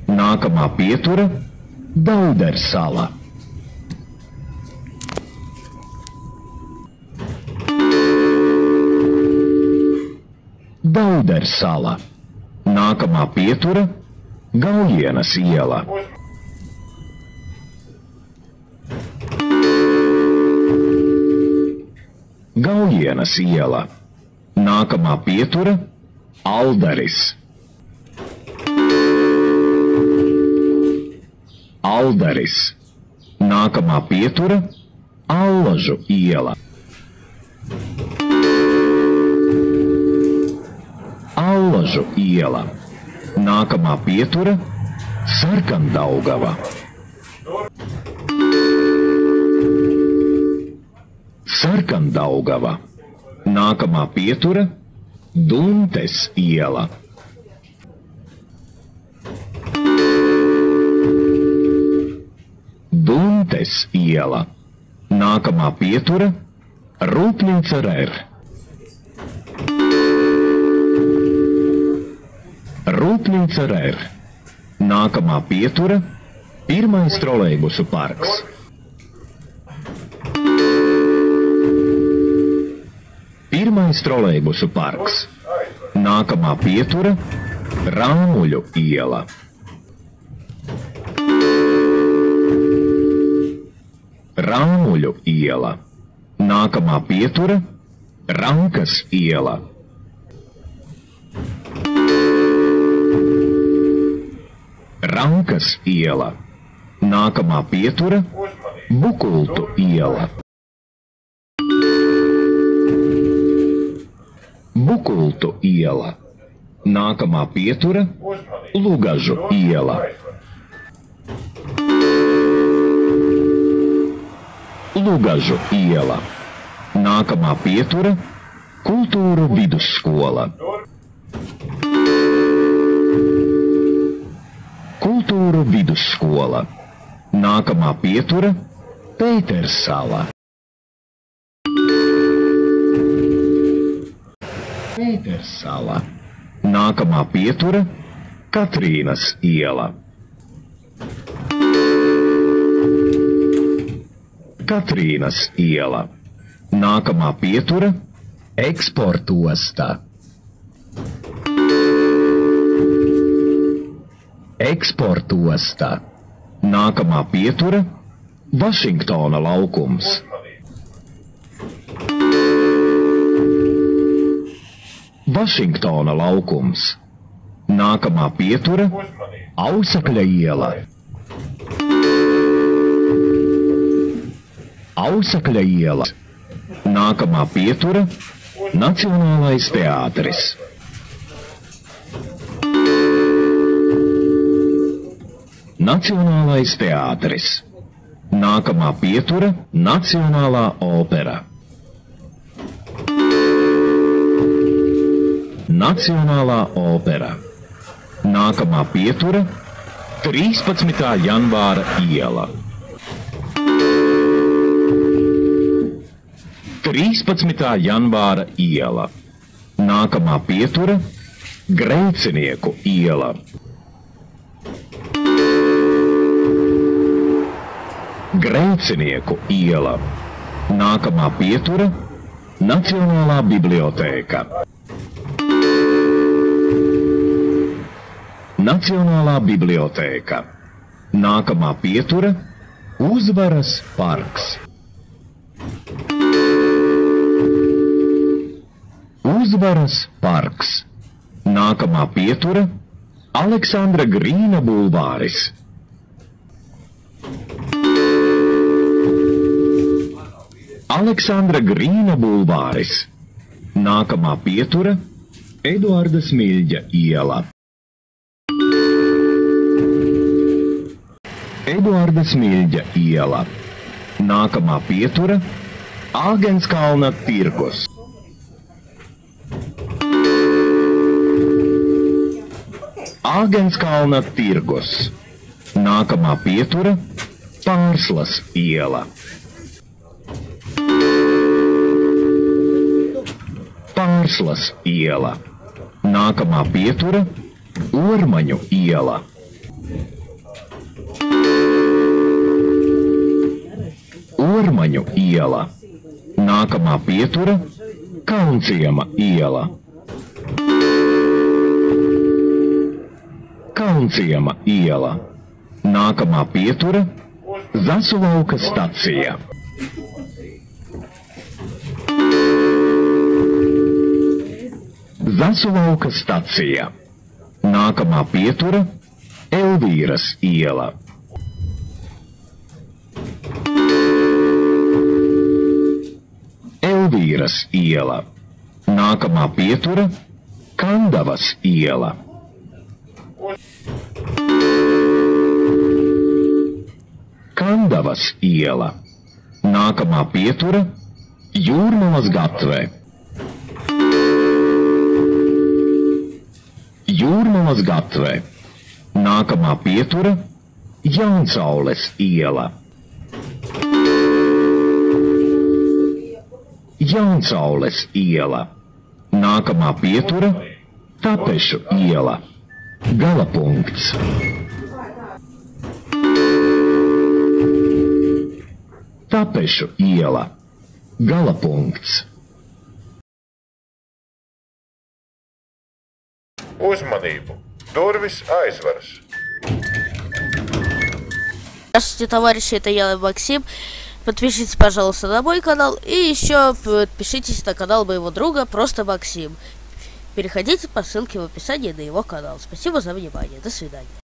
Nākamā pietura – Daudersala. Daudersala. Nākamā pietura – Gaujienas iela. Gaujienas iela. Nākamā pietura – Aldaris. Aldaris. Nākamā pietura – Allažu iela. Allažu iela. Nākamā pietura – Sarkandaugava. Sarkandaugava. Nākamā pietura – Duntes iela. Duntes iela. Nākamā pietura – Rūpnīca R. Rūpnīca R. Nākamā pietura – Pirmais trolejbusu parks. Pirmais trolejbusu parks. Nākamā pietura – Rāmuļu iela. Rāmuļu iela. Nākamā pietura – Rankas iela. Rankas iela. Nākamā pietura – Bukultu iela. Bukultu iela. Nākamā pietura – Lugažu iela. Lugažu iela. Nākamā pietura – Kultūru vidusskola. Kultūru vidusskola. Nākamā pietura – Pētersala. Pētersala. Nākamā pietura – Katrīnas iela. Katrīnas iela. Nākamā pietura – Eksportosta. Eksportosta. Nākamā pietura – Vašingtona laukums. Vašingtona laukums. Nākamā pietura – Ausakļa iela. Ausakļa iela. Nākamā pietura – Nacionālais teātris. Nacionālais teātris. Nākamā pietura – Nacionālā opera. Nacionālā opera. Nākamā pietura – 13. janvāra iela. 13. janvāra iela. Nākamā pietura – Grēcinieku iela. Grēcinieku iela. Nākamā pietura – Nacionālā bibliotēka. Nacionālā bibliotēka. Nākamā pietura – Uzvaras parks. Uzvaras parks. Nākamā pietura – Aleksandra Grīna bulvāris. Aleksandra Grīna bulvāris. Nākamā pietura – Eduarda Smiļģa iela. Eduarda Smiļģa iela. Nākamā pietura – Āgenskalna tirgus. Āgenskalna tirgus. Nākamā pietura – Pārslas iela. Pārslas iela. Nākamā pietura - Ormaņu iela. Ormaņu iela. Nākamā pietura - Kaunciema iela. Kaunciema iela. Nākamā pietura - Zasulauka stacija. Zasulauka stacija. Nākamā pietura - Elvīras iela. Elvīras iela. Nākamā pietura - Kandavas iela. Kandavas iela. Nākamā pietura - Jūrmalas gatve. Jūrmalas gatve. Nākamā pietura - Jaunsaules iela. Jaunsaules iela. Nākamā pietura - Tapešu iela. Galapunkts. Tapešu iela. Galapunkts. Uzmanību! Durvis aizveras! Здравствуйте, товарищи, это я, Максим. Подпишитесь, пожалуйста, на мой канал. И еще подпишитесь на канал моего друга, просто Максим. Переходите по ссылке в описании на его канал. Спасибо за внимание. До свидания.